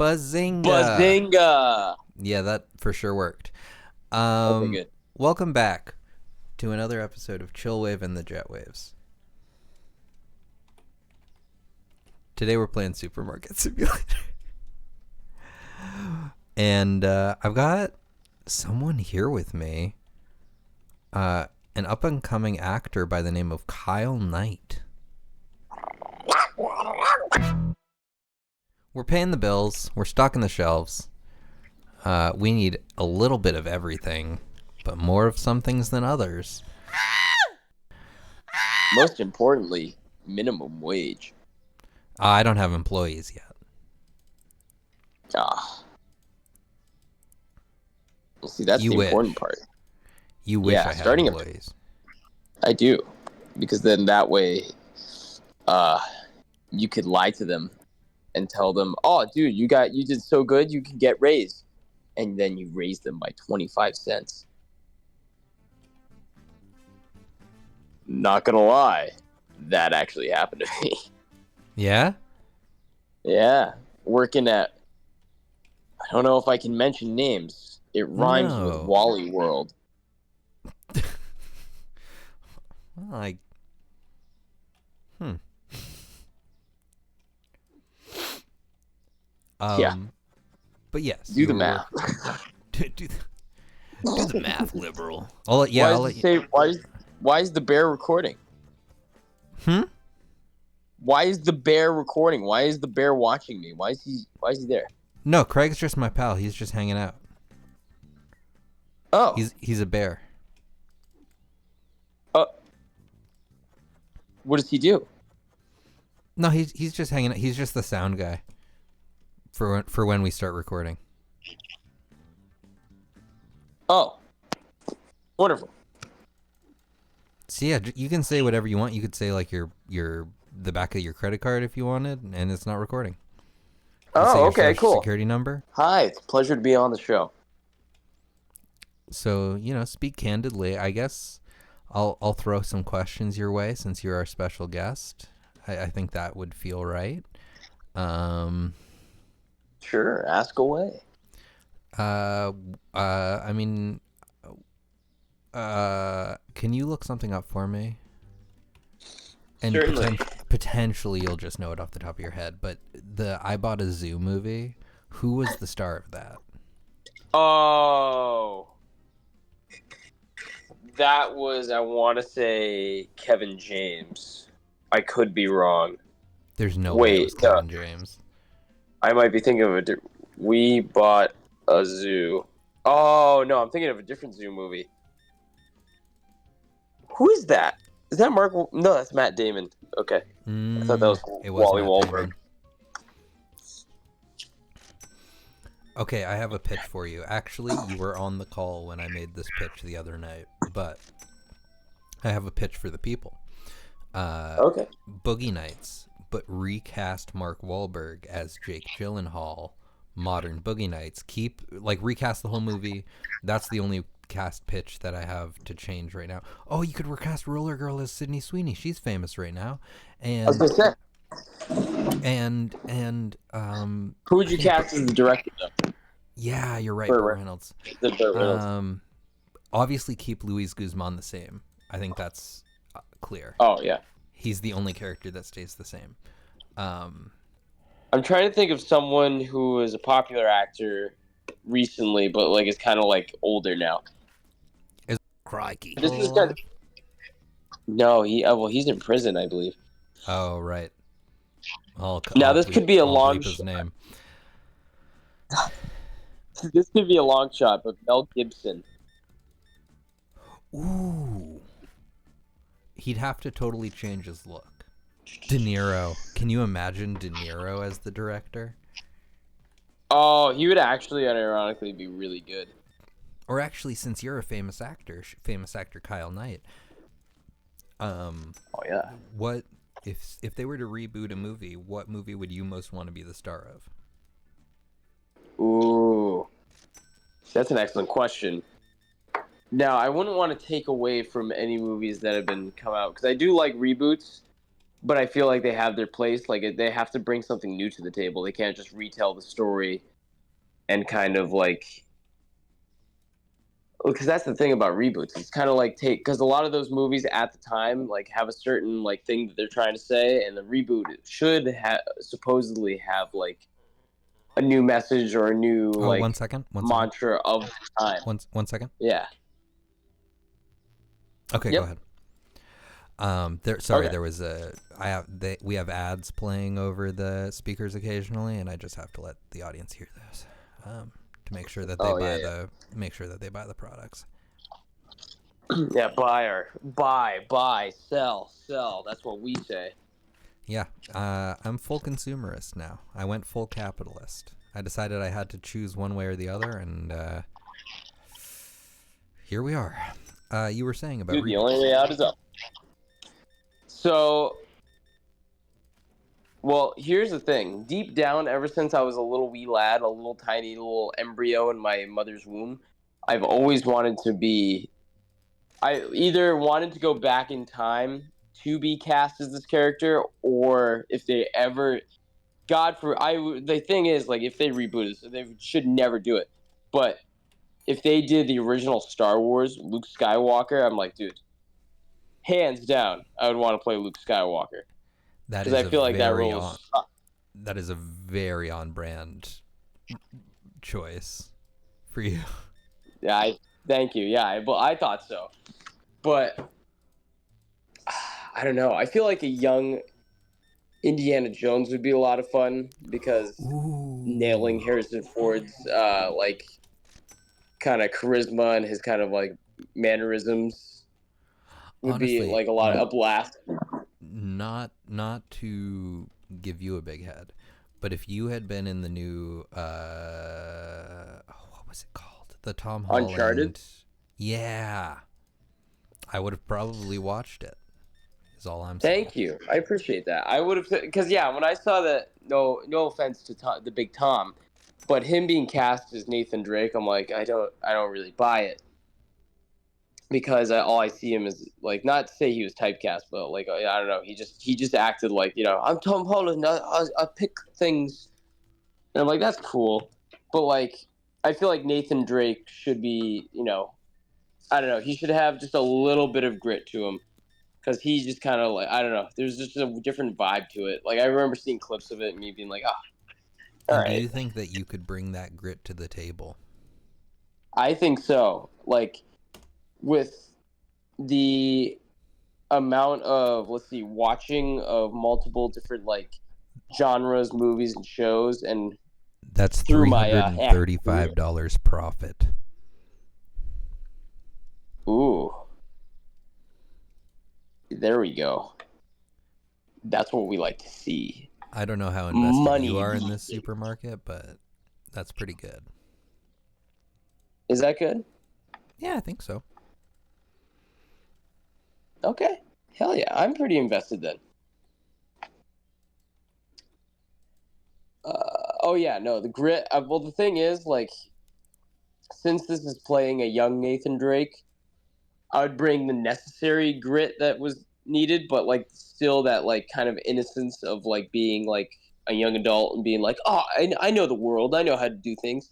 Bazinga! Bazinga! Yeah, that for sure worked. Okay, good. Welcome back to another episode of Chillwave and the Jetwaves. Today we're playing Supermarket Simulator. And I've got someone here with me. An up-and-coming actor by the name of Kyle Knight. We're paying the bills. We're stocking the shelves. We need a little bit of everything, but more of some things than others. Most importantly, minimum wage. I don't have employees yet. See, that's You the wish. important part. You wish Yeah, I had starting a- employees. I do. Because then that way, you could lie to them and tell them, oh, dude, you did so good, you can get raised. And then you raise them by 25 cents. Not gonna lie, that actually happened to me. Yeah? Yeah, working at, I don't know if I can mention names. It rhymes with No. Wally World. Well, Yeah. But yes. Do the math. do the math, liberal. I'll let you. Why is the bear recording? Why is the bear recording? Why is the bear watching me? Why is he there? No, Craig's just my pal. He's just hanging out. Oh. He's a bear. What does he do? No, he's just hanging out. He's just the sound guy for when we start recording. Oh. Wonderful. So yeah, you can say whatever you want. You could say like your the back of your credit card if you wanted, and it's not recording. Oh, okay, cool. Security number. Hi, it's a pleasure to be on the show. So, speak candidly. I guess I'll throw some questions your way since you're our special guest. I think that would feel right. Sure, ask away. I mean, can you look something up for me? And Certainly. Potentially you'll just know it off the top of your head, but the I Bought a Zoo movie, who was the star of that? Oh. That was, I want to say, Kevin James. I could be wrong. There's no way it was Kevin James. I might be thinking of We Bought a Zoo. Oh, no, I'm thinking of a different zoo movie. Who is that? Is that Mark? No, that's Matt Damon. Okay. I thought that was Wally Wahlberg. Okay, I have a pitch for you. Actually, you were on the call when I made this pitch the other night, but I have a pitch for the people. Okay. Boogie Nights, but recast Mark Wahlberg as Jake Gyllenhaal. Modern Boogie Nights. Recast the whole movie. That's the only cast pitch that I have to change right now. Oh, you could recast Roller Girl as Sydney Sweeney. She's famous right now. And I was gonna say. And who would you cast as the director though? Yeah, you're right, Burt Reynolds. Obviously keep Luis Guzman the same. I think that's clear. Oh yeah. He's the only character that stays the same. I'm trying to think of someone who is a popular actor recently, but is kind of older now. Is Crikey? This is kind of... No, he's in prison, I believe. Oh right. This could be a long shot. Name. This could be a long shot, but Mel Gibson. Ooh. He'd have to totally change his look. De Niro. Can you imagine De Niro as the director? Oh, he would actually unironically be really good. Or actually, since you're a famous actor Kyle Knight. Oh yeah. What if they were to reboot a movie? What movie would you most want to be the star of? Ooh, that's an excellent question. Now, I wouldn't want to take away from any movies that have been come out because I do like reboots, but I feel like they have their place. Like they have to bring something new to the table. They can't just retell the story and kind of like, because that's the thing about reboots. It's kind of like take, because a lot of those movies at the time like have a certain like thing that they're trying to say, and the reboot should supposedly have like a new message or a new Oh, like 1 second. 1 second. mantra of the time. 1 second. Yeah. Okay, go Yep. ahead. Sorry, Okay. there was we have ads playing over the speakers occasionally, and I just have to let the audience hear those to make sure that they Oh yeah, buy the products. yeah. Buy, sell. That's what we say. Yeah, I'm full consumerist now. I went full capitalist. I decided I had to choose one way or the other, and here we are. You were saying about Dude, the reboots. only way out is up. So, well, here's the thing. Deep down, ever since I was a little wee lad, a little tiny little embryo in my mother's womb, I've always wanted to be. I either wanted to go back in time to be cast as this character, or if they ever, God for I. The thing is, like, if they reboot it, they should never do it. But if they did the original Star Wars, Luke Skywalker, I'm like, dude, hands down, I would want to play Luke Skywalker That because is I a feel like that very role on is. that is a very on brand choice for you. Yeah, thank you. Yeah, I thought so, but I don't know. I feel like a young Indiana Jones would be a lot of fun because nailing Ooh. Harrison Ford's like kind of charisma and his kind of like mannerisms would be Honestly, like a lot of a blast. not to give you a big head, but if you had been in the new what was it called? The Tom Uncharted. Holland. Yeah. I would have probably watched it. Is all I'm saying. Thank you. I appreciate that. I would have because yeah, when I saw that, no offense to the big Tom, but him being cast as Nathan Drake, I'm like, I don't really buy it because all I see him is like, not to say he was typecast, but like I don't know, he just acted like, I'm Tom Holland. I pick things, and I'm like, that's cool, but like I feel like Nathan Drake should be, I don't know, he should have just a little bit of grit to him because he's just kind of like, I don't know. There's just a different vibe to it. Like I remember seeing clips of it and me being like, all And do right. you think that you could bring that grit to the table? I think so. Like with the amount of, let's see, watching of multiple different like genres, movies, and shows, and That's through my acting career. $335 profit. Ooh, there we go. That's what we like to see. I don't know how invested you Money are in this leaking. supermarket, but that's pretty good. Is that good? Yeah, I think so. Okay. Hell yeah, I'm pretty invested then. Oh yeah, no, the grit. Well, the thing is, like, since this is playing a young Nathan Drake, I would bring the necessary grit that was needed, but like still that like kind of innocence of like being like a young adult and being like, oh, I know the world, I know how to do things.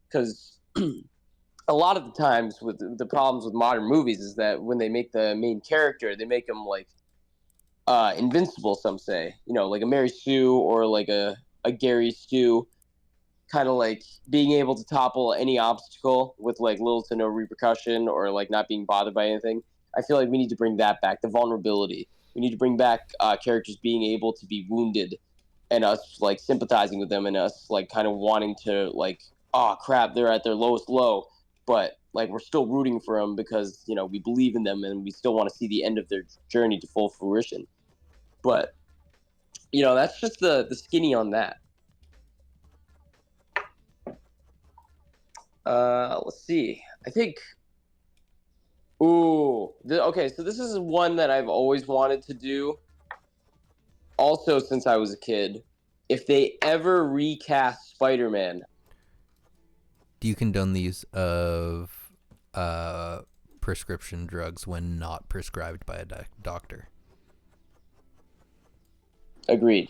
Because a lot of the times with the problems with modern movies is that when they make the main character, they make him like invincible. Some say, like a Mary Sue or like a Gary Stu, kind of like being able to topple any obstacle with like little to no repercussion or like not being bothered by anything. I feel like we need to bring that back, the vulnerability. We need to bring back characters being able to be wounded and us like sympathizing with them and us like kind of wanting to like, oh crap, they're at their lowest low, but like we're still rooting for them because we believe in them and we still want to see the end of their journey to full fruition. But that's just the skinny on that. Let's see. I think. Ooh. Okay, so this is one that I've always wanted to do. Also, since I was a kid, if they ever recast Spider-Man, Do you condone the use of prescription drugs when not prescribed by a doctor? Agreed.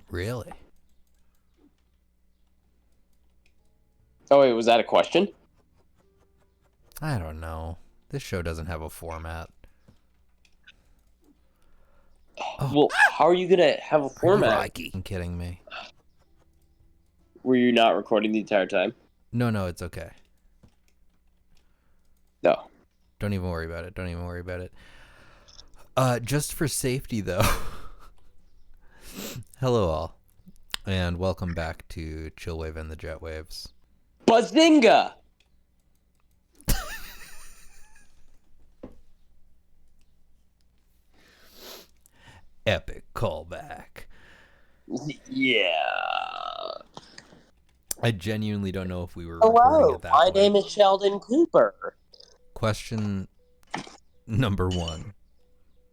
Really? Oh wait, was that a question? I don't know. This show doesn't have a format. Oh, Well, how are you gonna have a are you format? Rocky? I'm kidding me. Were you not recording the entire time? No, it's okay. No. Don't even worry about it. Don't even worry about it. Just for safety, though. Hello, all, and welcome back to Chillwave and the Jetwaves. Bazinga! Epic callback. Yeah. I genuinely don't know if we were recording Hello, at that my point. name is Sheldon Cooper. Question number 1.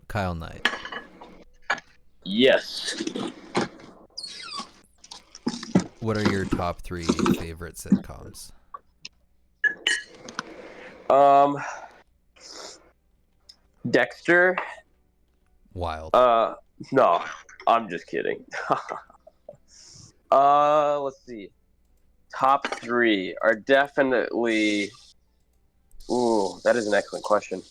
Kyle Knight. Yes. What are your top 3 favorite sitcoms? Dexter. Wild. No, I'm just kidding. Let's see. Top 3 are definitely. Ooh, that is an excellent question.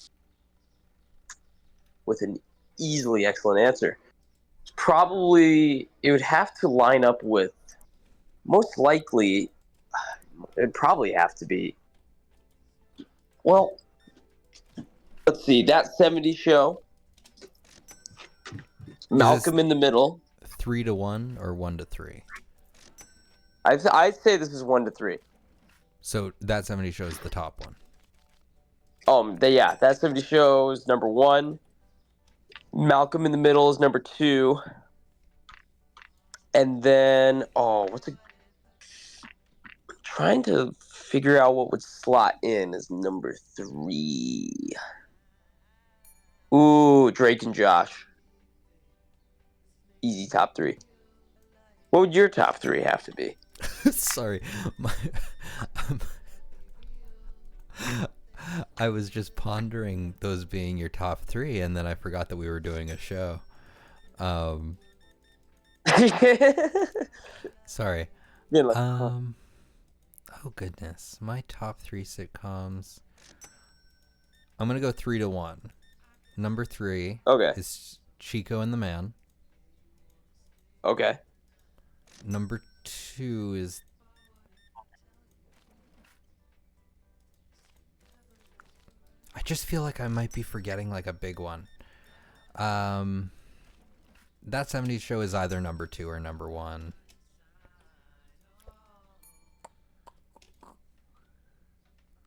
With an easily excellent answer. Probably, it would have to line up with. Most likely, it'd probably have to be. Well, let's see. That 70s show. Malcolm in the Middle. 3 to 1 or 1 to 3? I'd say this is 1 to 3. So that 70 show is the top one. That 70 show is number 1. Malcolm in the Middle is number 2. And then, trying to figure out what would slot in as number 3. Ooh, Drake and Josh. Easy top 3. What would your top 3 have to be? Sorry. I was just pondering those being your top 3, and then I forgot that we were doing a show. Sorry. Oh goodness, my top 3 sitcoms. I'm gonna go 3 to 1. Number 3 is Chico and the Man. Okay. Number 2 is I just feel like I might be forgetting like a big one. That 70s show is either number 2 or number 1.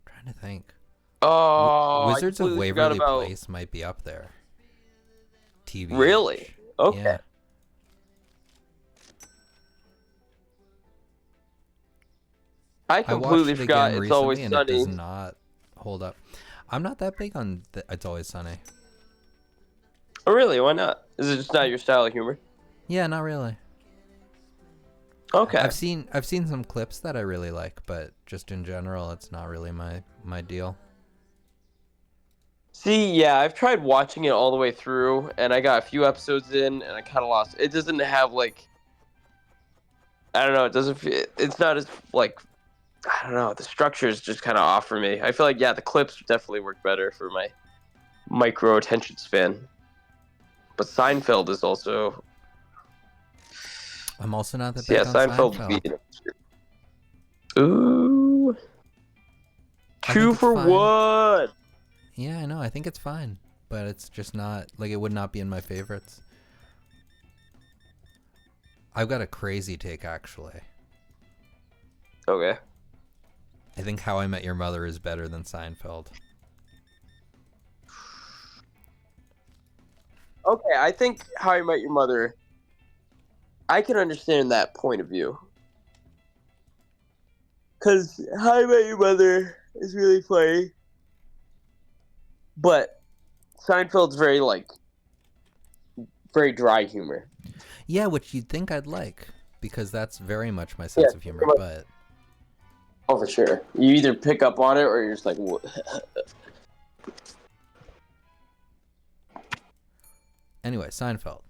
Trying to think. Wizards of Waverly Place might be up there. TV. Really? Okay. Yeah. I completely forgot It's Always and Sunny. It does not hold up. I'm not that big on It's Always Sunny. Oh, really? Why not? Is it just not your style of humor? Yeah, not really. Okay. I've seen some clips that I really like, but just in general, it's not really my deal. See, yeah, I've tried watching it all the way through, and I got a few episodes in, and I kind of lost. It doesn't have like, I don't know. It doesn't. It's not as like, I don't know. The structure is just kind of off for me. I feel like the clips definitely work better for my micro attention span. But Seinfeld is also. I'm also not that big on Seinfeld. Ooh. 2 for 1. Yeah, I know. I think it's fine, but it's just not like it would not be in my favorites. I've got a crazy take actually. Okay. I think How I Met Your Mother is better than Seinfeld. Okay, I think How I Met Your Mother. I can understand that point of view. Because How I Met Your Mother is really funny. But Seinfeld's very dry humor. Yeah, which you'd think I'd like, because that's very much my sense of humor, but... Oh, for sure. You either pick up on it or you're just like... Anyway, Seinfeld.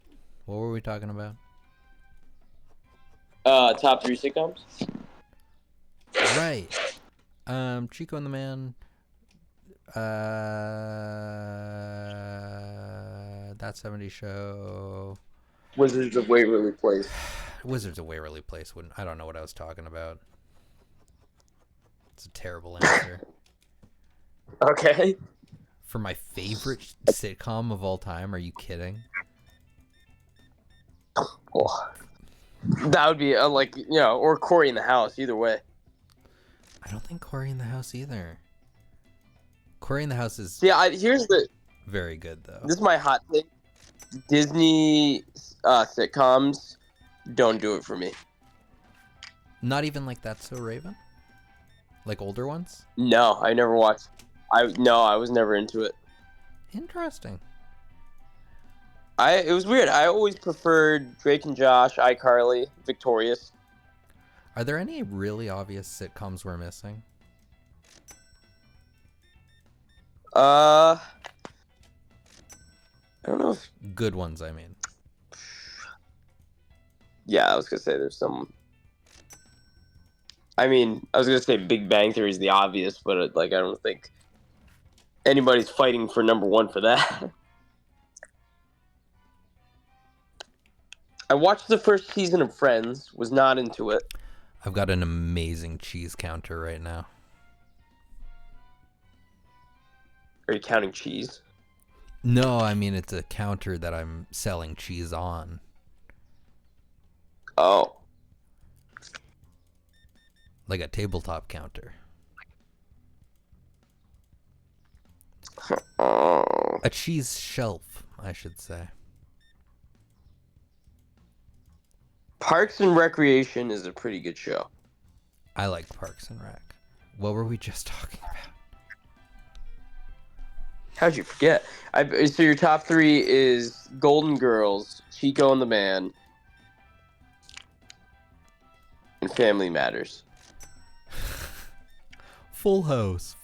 What were we talking about? Top 3 sitcoms. Right. Chico and the Man. That 70s Show. Wizards of Waverly Place. Wizards of Waverly Place. I don't know what I was talking about. It's a terrible answer. Okay. For my favorite sitcom of all time, are you kidding? Oh, that would be or Corey in the House. Either way. I don't think Corey in the House either. Corey in the House is Here's the. very good though. This is my hot take. Disney sitcoms don't do it for me. Not even like That's So Raven? Like older ones? No, I never watched. I was never into it. Interesting. It was weird. I always preferred Drake and Josh, iCarly, Victorious. Are there any really obvious sitcoms we're missing? I don't know if. Good ones, I mean. Yeah, I was gonna say there's some. I mean, I was gonna say Big Bang Theory is the obvious, but I don't think anybody's fighting for number one for that. I watched the first season of Friends. Was not into it. I've got an amazing cheese counter right now. Are you counting cheese? No, I mean it's a counter that I'm selling cheese on. Oh. Like a tabletop counter. Oh. A cheese shelf, I should say. Parks and Recreation is a pretty good show. I like Parks and Rec. What were we just talking about? How'd you forget? So your top 3 is Golden Girls, Chico and the Man, and Family Matters. Full House,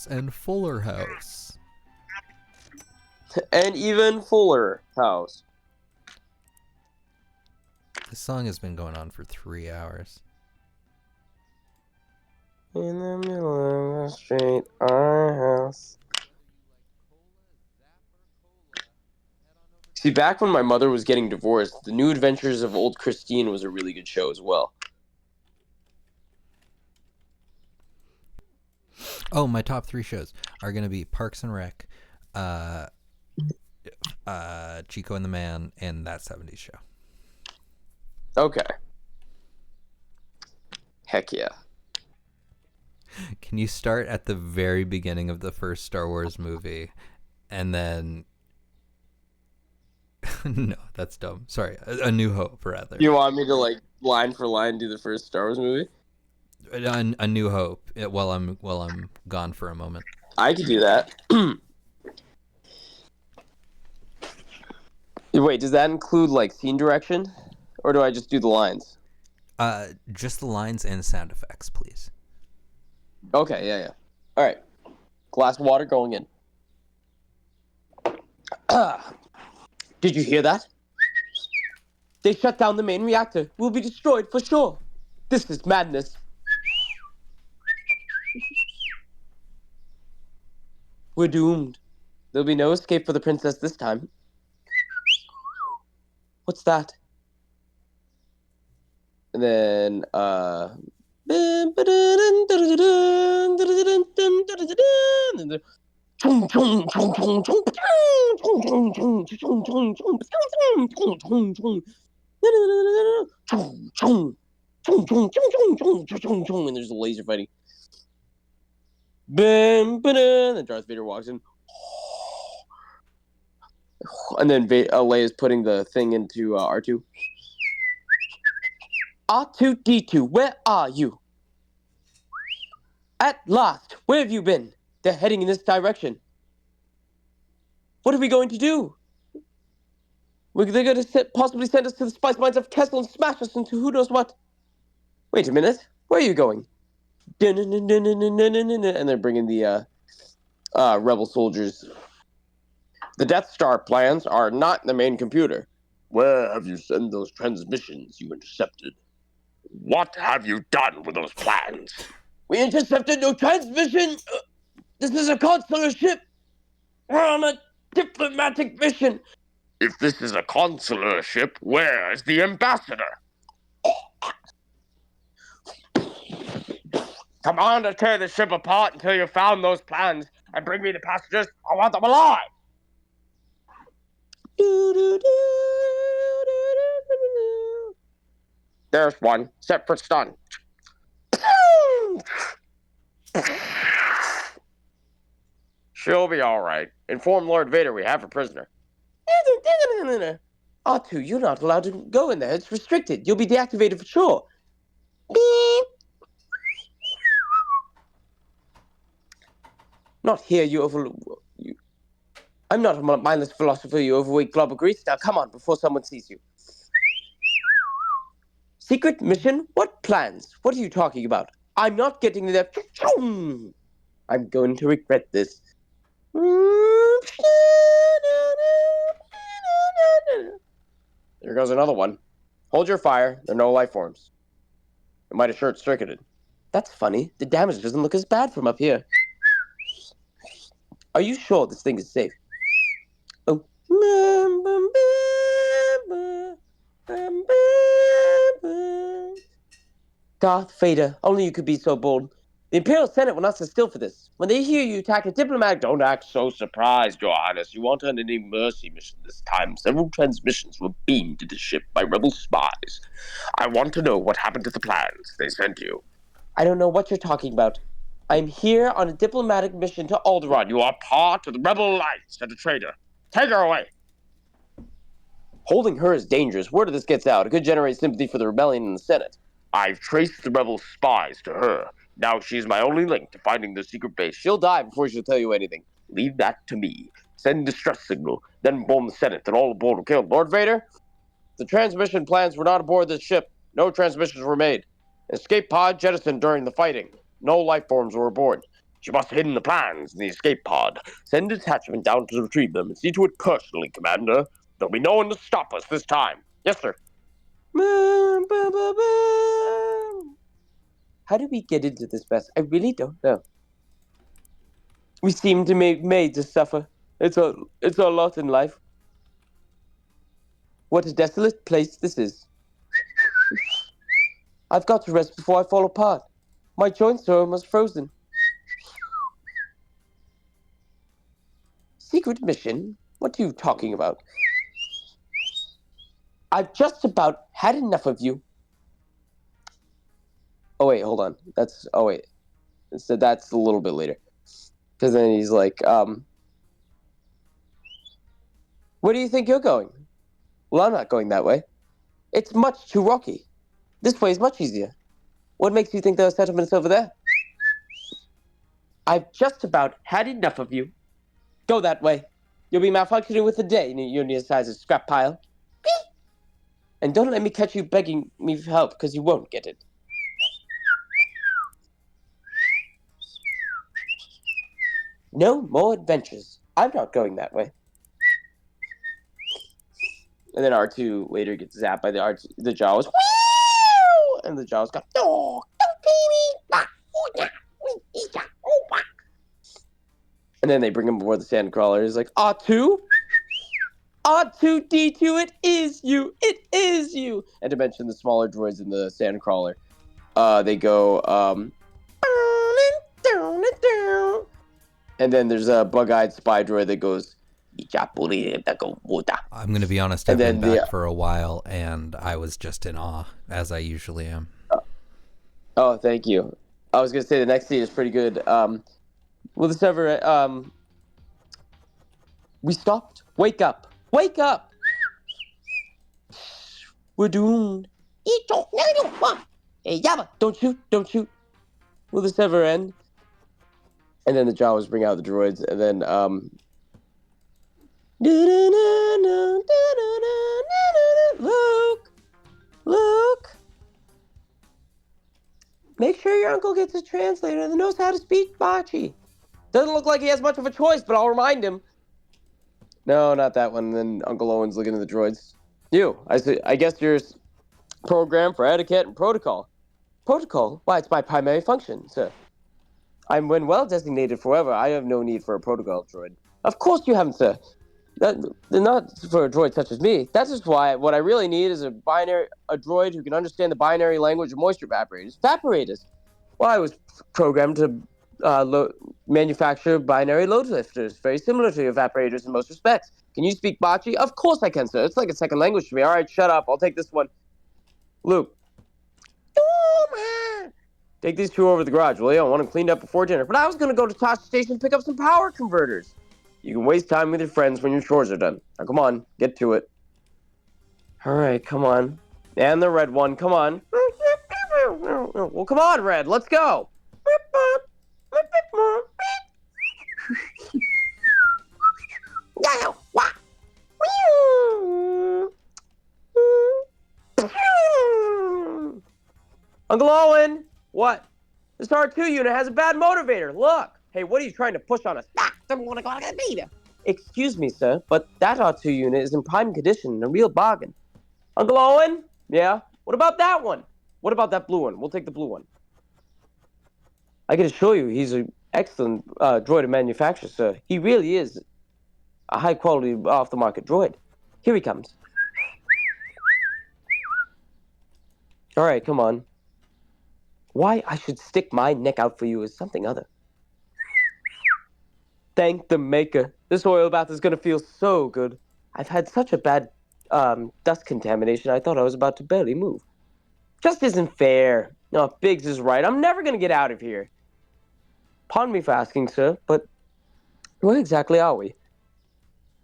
and Fuller House. And even Fuller House. This song has been going on for 3 hours. In the middle of the street, our house. See, back when my mother was getting divorced, The New Adventures of Old Christine was a really good show as well. Oh, my top 3 shows are going to be Parks and Rec, Chico and the Man, and That 70s Show. Okay. Heck yeah. Can you start at the very beginning of the first Star Wars movie and then... No, that's dumb. Sorry. A New Hope, rather. You want me to, line for line do the first Star Wars movie? A New Hope, while I'm gone for a moment. I could do that. Wait, does that include, scene direction? Or do I just do the lines? Just the lines and sound effects, please. Okay, yeah. All right. Glass of water going in. Did you hear that? They shut down the main reactor. We'll be destroyed for sure. This is madness. We're doomed. There'll be no escape for the princess this time. What's that? And then, and there's a laser fighting. Then Darth Vader walks in. And then Leia's putting the thing into R2. R2-D2, where are you? At last, where have you been? They're heading in this direction. What are we going to do? They're going to possibly send us to the spice mines of Kessel and smash us into who knows what. Wait a minute. Where are you going? And they're bringing the rebel soldiers. The Death Star plans are not in the main computer. Where have you sent those transmissions you intercepted? What have you done with those plans? We intercepted no transmission! This is a consular ship! We're on a diplomatic mission! If this is a consular ship, where is the ambassador? Come on to tear the ship apart until you found those plans and bring me the passengers. I want them alive! There's one, set for stun. She'll be all right. Inform Lord Vader we have her prisoner. R2, you're not allowed to go in there. It's restricted. You'll be deactivated for sure. Beep. Not here, I'm not a mindless philosopher, you overweight glob of grease. Now come on, before someone sees you. Secret mission? What plans? What are you talking about? I'm not getting there. I'm going to regret this. There goes another one. Hold your fire. There are no life forms. It might have short-circuited. That's funny. The damage doesn't look as bad from up here. Are you sure this thing is safe? Oh. Darth Vader, only you could be so bold. The Imperial Senate will not sit still for this. When they hear you attack a diplomat, don't act so surprised, Your Highness. You aren't on any mercy mission this time. Several transmissions were beamed to the ship by rebel spies. I want to know what happened to the plans they sent you. I don't know what you're talking about. I'm here on a diplomatic mission to Alderaan. You are part of the Rebel Alliance and a traitor. Take her away. Holding her is dangerous. Word of this gets out. It could generate sympathy for the rebellion in the Senate. I've traced the rebel spies to her. Now she's my only link to finding the secret base. She'll die before she'll tell you anything. Leave that to me. Send distress signal, then inform the Senate that all aboard were killed. Lord Vader, the transmission plans were not aboard this ship. No transmissions were made. Escape pod jettisoned during the fighting. No life forms were aboard. She must have hidden the plans in the escape pod. Send a detachment down to retrieve them and see to it personally, Commander. There'll be no one to stop us this time. Yes, sir. How did we get into this mess? I really don't know. We seem to be made to suffer. It's a lot in life. What a desolate place this is. I've got to rest before I fall apart. My joints are almost frozen. Secret mission? What are you talking about? I've just about had enough of you. Oh wait, hold on. That's a little bit later. Because then he's like, where do you think you're going? Well, I'm not going that way. It's much too rocky. This way is much easier. What makes you think there are settlements over there? I've just about had enough of you. Go that way. You'll be malfunctioning with the day, you're near the size of scrap pile. And don't let me catch you begging me for help, because you won't get it. No more adventures. I'm not going that way. And then R2 later gets zapped by the Jawas. And the Jawas go, no, don't pee me. And then they bring him aboard the Sandcrawler. He's like, R2? R2-D2, it is you! It is you! And to mention the smaller droids in the Sandcrawler, they go, and then there's a bug-eyed spy droid that goes, I'm going to be honest, I've been back for a while, and I was just in awe, as I usually am. Oh, thank you. I was going to say the next scene is pretty good. Will this ever, we stopped. Wake up. Wake up! We're doomed. Hey, Yabba, don't shoot, don't shoot. Will this ever end? And then the Jawas bring out the droids, and then, Luke, make sure your uncle gets a translator that knows how to speak Bachi. Doesn't look like he has much of a choice, but I'll remind him. No, not that one. Then Uncle Owen's looking at the droids. I guess you're programmed for etiquette and protocol. Protocol? Why, it's my primary function, sir. I'm when well designated forever. I have no need for a protocol droid. Of course you haven't, sir. That, not for a droid such as me. That's just why what I really need is a droid who can understand the binary language of moisture evaporators. Evaporators. Well, I was programmed to manufacture binary load lifters, very similar to evaporators in most respects. Can you speak Bocce? Of course I can, sir. It's like a second language to me. All right, shut up. I'll take this one. Luke. Oh, man. Take these two over to the garage, will you? I want them cleaned up before dinner. But I was going to go to Tosh Station and pick up some power converters. You can waste time with your friends when your chores are done. Now, come on. Get to it. All right, come on. And the red one, come on. Well, come on, Red. Let's go. Uncle Owen, what? This R2 unit has a bad motivator. Look. Hey, what are you trying to push on us? Excuse me, sir, but that R2 unit is in prime condition and a real bargain. Uncle Owen? Yeah? What about that one? What about that blue one? We'll take the blue one. I can assure you he's an excellent droid to manufacture, sir. He really is a high-quality, off-the-market droid. Here he comes. All right, come on. Why I should stick my neck out for you is something other. Thank the maker. This oil bath is going to feel so good. I've had such a bad dust contamination, I thought I was about to barely move. Just isn't fair. No, Biggs is right. I'm never going to get out of here. Pardon me for asking, sir, but where exactly are we?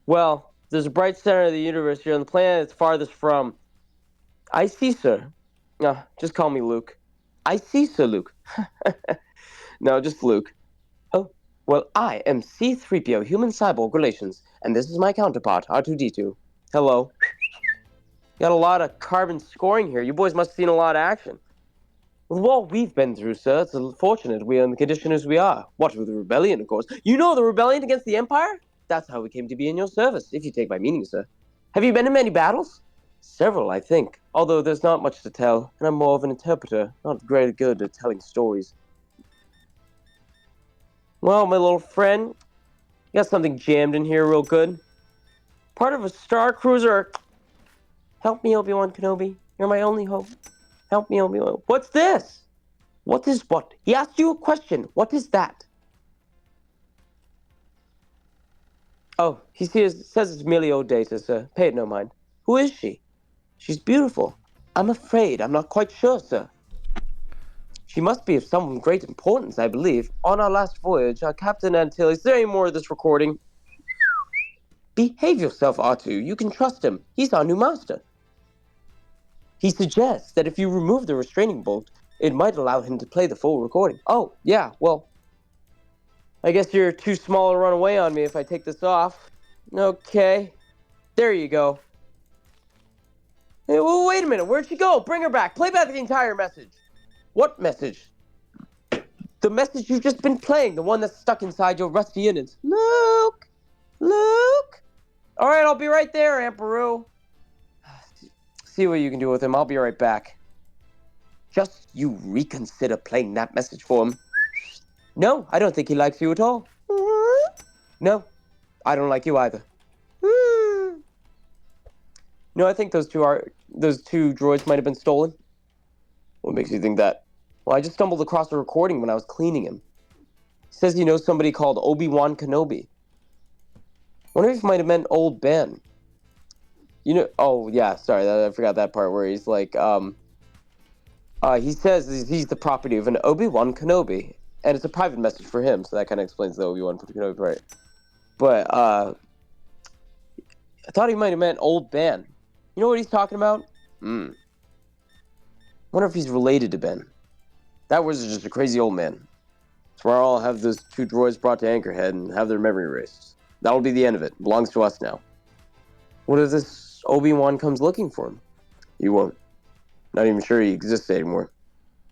Well, there's a bright center of the universe here on the planet it's farthest from. I see, sir. Just call me Luke. I see, Sir Luke. No, just Luke. Oh, well, I am C-3PO Human Cyborg Relations, and this is my counterpart, R2-D2. Hello. Got a lot of carbon scoring here. You boys must have seen a lot of action. With what we've been through, sir, it's unfortunate we are in the condition as we are. What with the rebellion, of course. You know the rebellion against the Empire? That's how we came to be in your service, if you take my meaning, sir. Have you been in many battles? Several, I think. Although there's not much to tell, and I'm more of an interpreter, not very good at telling stories. Well, my little friend, you got something jammed in here real good. Part of a Star Cruiser. Help me, Obi-Wan Kenobi. You're my only hope. Help me, Obi-Wan. What's this? What is what? He asked you a question. What is that? Oh, he says it's merely old data, sir. Pay it no mind. Who is she? She's beautiful. I'm afraid. I'm not quite sure, sir. She must be of some great importance, I believe. On our last voyage, our Captain Antilles... Is there any more of this recording? Behave yourself, R2. You can trust him. He's our new master. He suggests that if you remove the restraining bolt, it might allow him to play the full recording. Oh, yeah, well... I guess you're too small to run away on me if I take this off. Okay. There you go. Hey, well, wait a minute. Where'd she go? Bring her back. Play back the entire message. What message? The message you've just been playing. The one that's stuck inside your rusty innards. Luke! Luke! Alright, I'll be right there, Aunt Beru. See what you can do with him. I'll be right back. Just you reconsider playing that message for him. No, I don't think he likes you at all. No, I don't like you either. No, I think those two droids might have been stolen. What makes you think that? Well, I just stumbled across a recording when I was cleaning him. He says he knows somebody called Obi-Wan Kenobi. Wonder if he might have meant old Ben. You know? Oh yeah, sorry, I forgot that part where he's like, he says he's the property of an Obi-Wan Kenobi, and it's a private message for him, so that kind of explains the Obi-Wan Kenobi part. But I thought he might have meant old Ben. You know what he's talking about? Wonder if he's related to Ben. That was just a crazy old man. Tomorrow I'll have those two droids brought to Anchorhead and have their memory erased. That'll be the end of it. It belongs to us now. What if this Obi-Wan comes looking for him? He won't. Not even sure he exists anymore.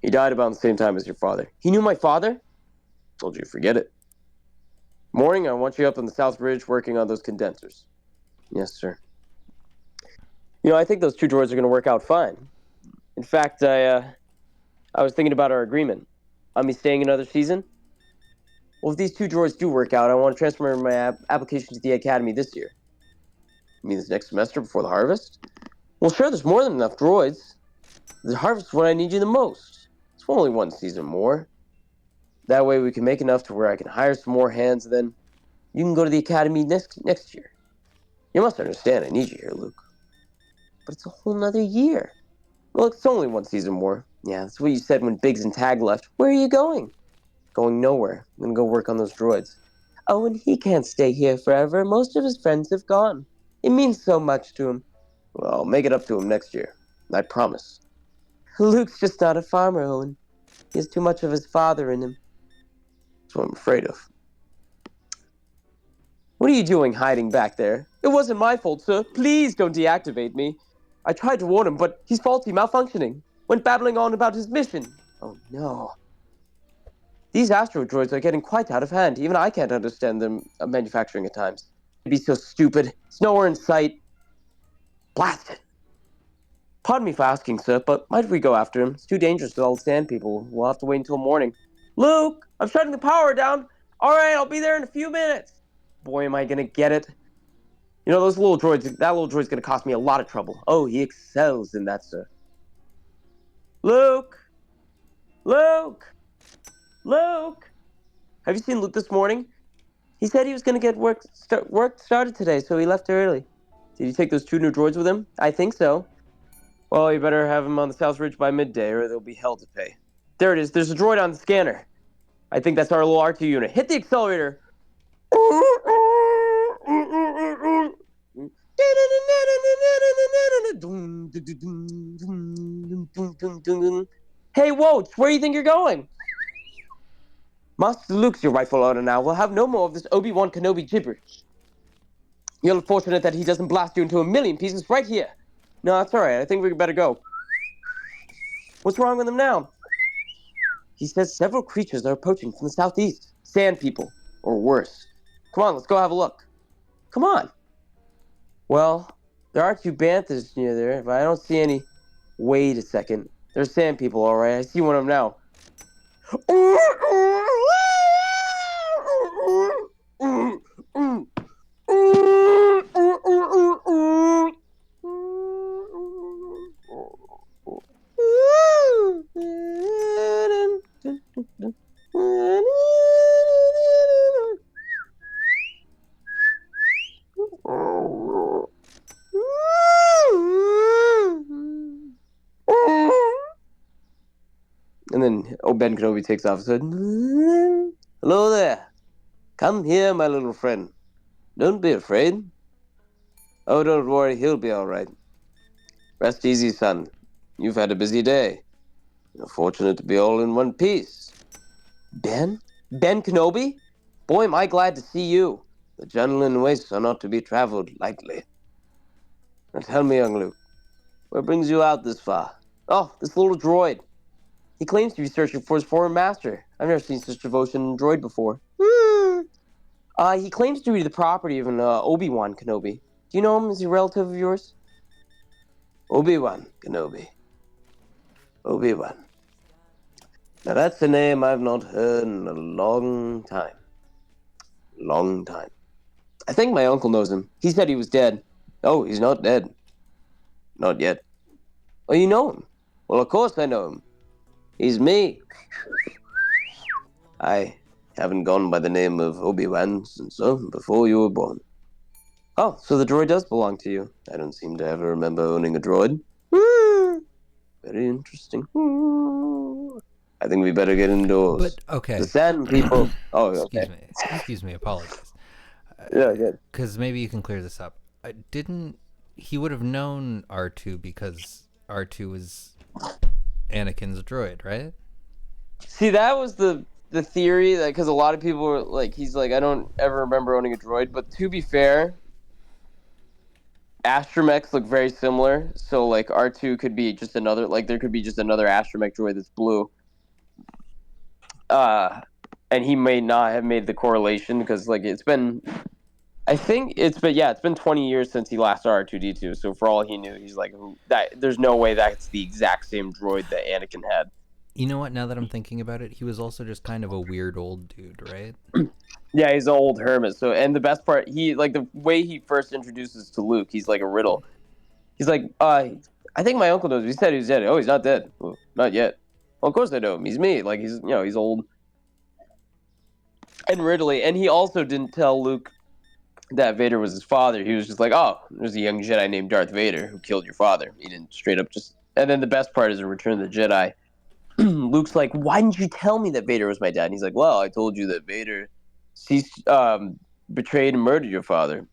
He died about the same time as your father. He knew my father? Told you, forget it. Morning, I want you up on the South Ridge working on those condensers. Yes, sir. I think those two droids are going to work out fine. In fact, I was thinking about our agreement. On me staying another season. Well, if these two droids do work out, I want to transfer my application to the academy this year. You mean this next semester before the harvest? Well, sure, there's more than enough droids. The harvest is when I need you the most. It's only one season more. That way we can make enough to where I can hire some more hands, and then you can go to the academy next year. You must understand, I need you here, Luke. But it's a whole nother year. Well, it's only one season more. Yeah, that's what you said when Biggs and Tag left. Where are you going? Going nowhere. I'm gonna go work on those droids. Oh, and he can't stay here forever. Most of his friends have gone. It means so much to him. Well, I'll make it up to him next year. I promise. Luke's just not a farmer, Owen. He has too much of his father in him. That's what I'm afraid of. What are you doing hiding back there? It wasn't my fault, sir. Please don't deactivate me. I tried to warn him, but he's faulty, malfunctioning. Went babbling on about his mission. Oh, no. These astro droids are getting quite out of hand. Even I can't understand them manufacturing at times. It'd be so stupid. It's nowhere in sight. Blast it. Pardon me for asking, sir, but might we go after him? It's too dangerous with all the sand people. We'll have to wait until morning. Luke, I'm shutting the power down. All right, I'll be there in a few minutes. Boy, am I gonna get it. Those little droids, that little droid's gonna cost me a lot of trouble. Oh, he excels in that, sir. Luke! Luke! Luke! Have you seen Luke this morning? He said he was gonna get work started today, so he left early. Did he take those two new droids with him? I think so. Well, you better have him on the South Ridge by midday, or there'll be hell to pay. There it is. There's a droid on the scanner. I think that's our little R2 unit. Hit the accelerator. Hey, Woach, where do you think you're going? Master Luke's your rightful owner now. We'll have no more of this Obi-Wan Kenobi gibberish. You're fortunate that he doesn't blast you into a million pieces right here. No, that's all right. I think we better go. What's wrong with him now? He says several creatures are approaching from the southeast. Sand people, or worse. Come on, let's go have a look. Come on. Well, there are two banthas near there, but I don't see any. Wait a second. There's sand people, all right. I see one of them now. And then Ben Kenobi takes off and said, "Hello there. Come here, my little friend. Don't be afraid. Oh, don't worry. He'll be all right. Rest easy, son. You've had a busy day. You're fortunate to be all in one piece. Ben? Ben Kenobi? Boy, am I glad to see you. The Jundland wastes are not to be traveled lightly. Now tell me, young Luke, what brings you out this far? Oh, this little droid. He claims to be searching for his former master. I've never seen such devotion in a droid before. He claims to be the property of an Obi-Wan Kenobi. Do you know him? Is he a relative of yours? Obi-Wan Kenobi. Obi-Wan. Now that's a name I've not heard in a long time. Long time. I think my uncle knows him. He said he was dead. Oh, he's not dead. Not yet. Oh, you know him? Well, of course I know him. He's me. I haven't gone by the name of Obi-Wan since before you were born. Oh, so the droid does belong to you. I don't seem to ever remember owning a droid. Very interesting. I think we better get indoors. But okay. The sand people. Oh, Excuse okay. me. Excuse me. Apologies. Yeah, good. Because maybe you can clear this up. Didn't he would have known R2 because R2 was Anakin's droid, right? See, that was the theory, that because a lot of people were like, he's like, I don't ever remember owning a droid. But to be fair, astromechs look very similar. So like R2 could be just another, like there could be just another astromech droid that's blue. And he may not have made the correlation because like it's been I think it's been 20 years since he last saw R2D2. So for all he knew, he's like, that there's no way that's the exact same droid that Anakin had. You know what? Now that I'm thinking about it, he was also just kind of a weird old dude, right? Yeah, he's an old hermit. So, and the best part, he like the way he first introduces to Luke, he's like a riddle. He's like, I think my uncle knows. He said he was dead. Oh, he's not dead. Well, not yet. Well, of course I know him. He's me. Like he's old and riddly. And he also didn't tell Luke that Vader was his father. He was just like, oh, there's a young Jedi named Darth Vader who killed your father. He didn't straight up just. And then the best part is in Return of the Jedi. Luke's like, why didn't you tell me that Vader was my dad? And he's like, well, I told you that Vader ceased, betrayed and murdered your father.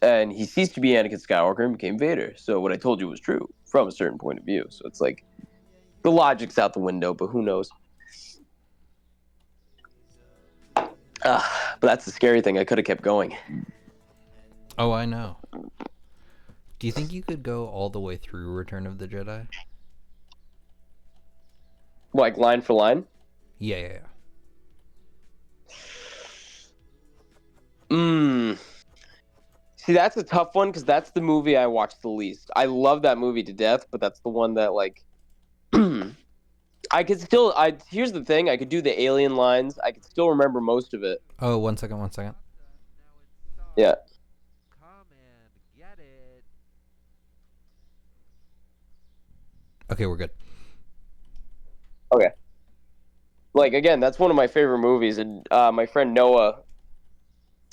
And he ceased to be Anakin Skywalker and became Vader. So what I told you was true from a certain point of view. So it's like the logic's out the window, but who knows? But that's the scary thing. I could have kept going. Oh, I know. Do you think you could go all the way through Return of the Jedi? Like line for line? Yeah, yeah, yeah. See, that's a tough one because that's the movie I watched the least. I love that movie to death, but that's the one that like I could still. I here's the thing: I could do the alien lines. I could still remember most of it. Oh, 1 second, 1 second. Yeah. Okay, we're good. Okay. Like again, that's one of my favorite movies, and my friend Noah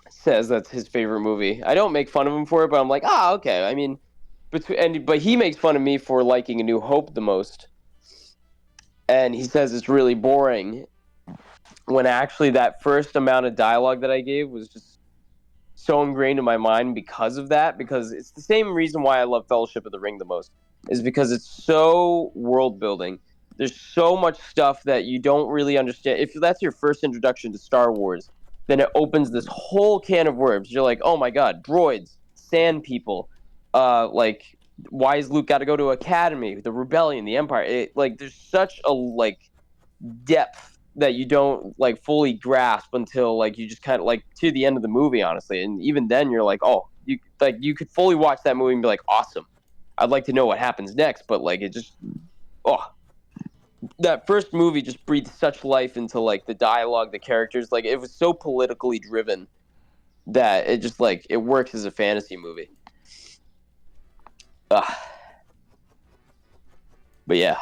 says that's his favorite movie. I don't make fun of him for it, but I'm like, okay. I mean, but he makes fun of me for liking A New Hope the most, and he says it's really boring. When actually that first amount of dialogue that I gave was just so ingrained in my mind because of that. Because it's the same reason why I love Fellowship of the Ring the most, is because it's so world building. There's so much stuff that you don't really understand. If that's your first introduction to Star Wars, then it opens this whole can of worms. You're like, oh my god, droids, sand people, like why is Luke got to go to academy, the rebellion, the Empire? Like there's such a like depth that you don't like fully grasp until like you just kind of like to the end of the movie, honestly. And even then, you're like, oh, you could fully watch that movie and be like, awesome. I'd like to know what happens next, but like it just oh that first movie just breathed such life into like the dialogue, the characters. Like it was so politically driven that it just like it works as a fantasy movie. Ugh. But yeah.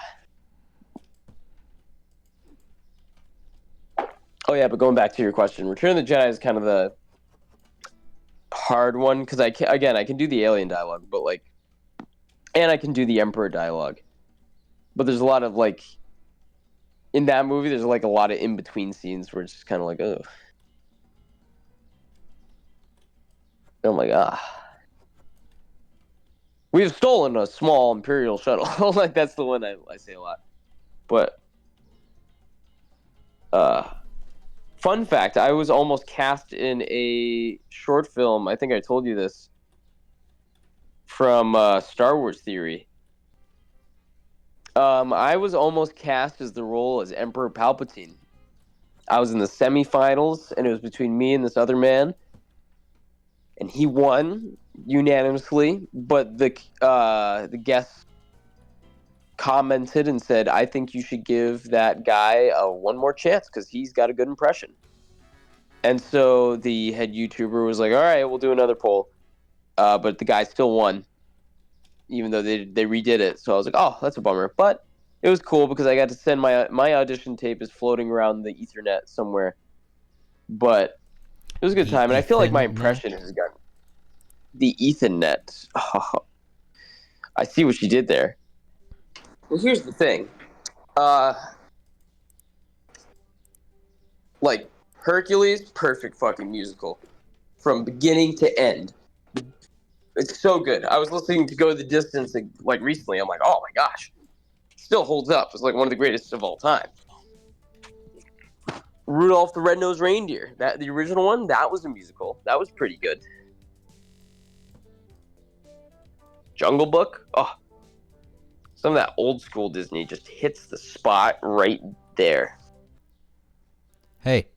Oh yeah, but going back to your question, Return of the Jedi is kind of the hard one because I can do the alien dialogue, but like, and I can do the Emperor dialogue, but there's a lot of like in that movie, there's like a lot of in between scenes where it's just kind of like, oh, I'm like, we've stolen a small Imperial shuttle. Like that's the one I say a lot. But fun fact, I was almost cast in a short film. I think I told you this from Star Wars Theory. I was almost cast as the role as Emperor Palpatine. I was in the semifinals, and it was between me and this other man, and he won unanimously. But the guest commented and said, "I think you should give that guy one more chance because he's got a good impression." And so the head YouTuber was like, "All right, we'll do another poll," but the guy still won, even though they redid it. So I was like, "Oh, that's a bummer," but it was cool because I got to send my audition tape is floating around the Ethernet somewhere. But it was a good The time, and I feel like my Ethernet? impression has gotten the Ethernet. Oh, I see what she did there. Well, here's the thing. Uh, like Hercules, perfect fucking musical from beginning to end. It's so good. I was listening to Go the Distance like recently. I'm like, oh my gosh, still holds up. It's like one of the greatest of all time. Rudolph the Red-Nosed Reindeer, that the original one, that was a musical. That was pretty good. Jungle Book, oh, some of that old school Disney just hits the spot right there. Hey,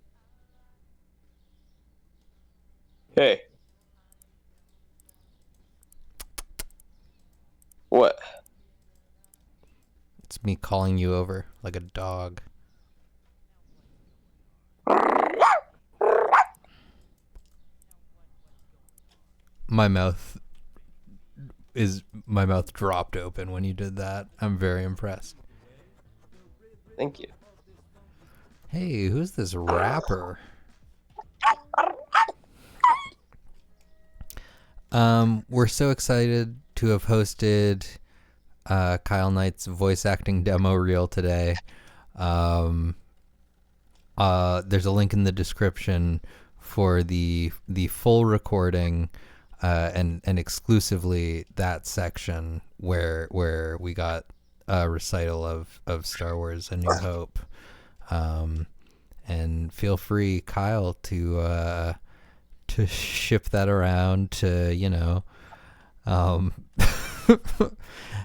Hey, What? It's me calling you over like a dog. My mouth my mouth dropped open when you did that. I'm very impressed. Thank you. Hey, who's this rapper? We're so excited to have hosted Kyle Knight's voice acting demo reel today. There's a link in the description for the full recording and exclusively that section where we got a recital of Star Wars: A New Hope. And feel free, Kyle, to ship that around to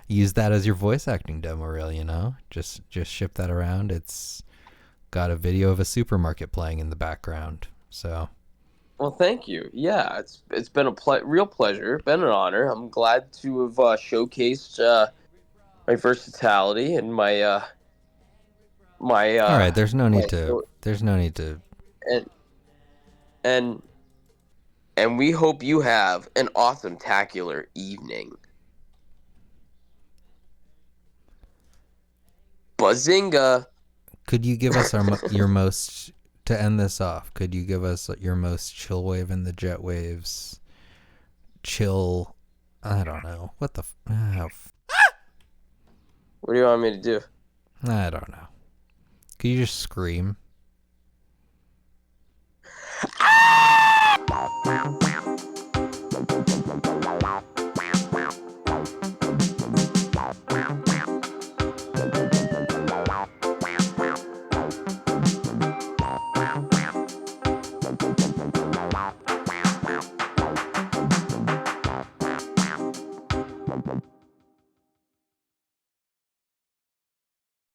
use that as your voice acting demo reel. Just ship that around. It's got a video of a supermarket playing in the background. So, Well, thank you. Yeah, it's been a real pleasure. Been an honor. I'm glad to have showcased my versatility and my all right. There's no my need to. There's no need to. and and and we hope you have an awesome-tacular evening. Bazinga! Could you give us your most to end this off? Could you give us your most chill wave in the Jetwaves? Chill. I don't know what the. What do you want me to do? I don't know. Could you just scream?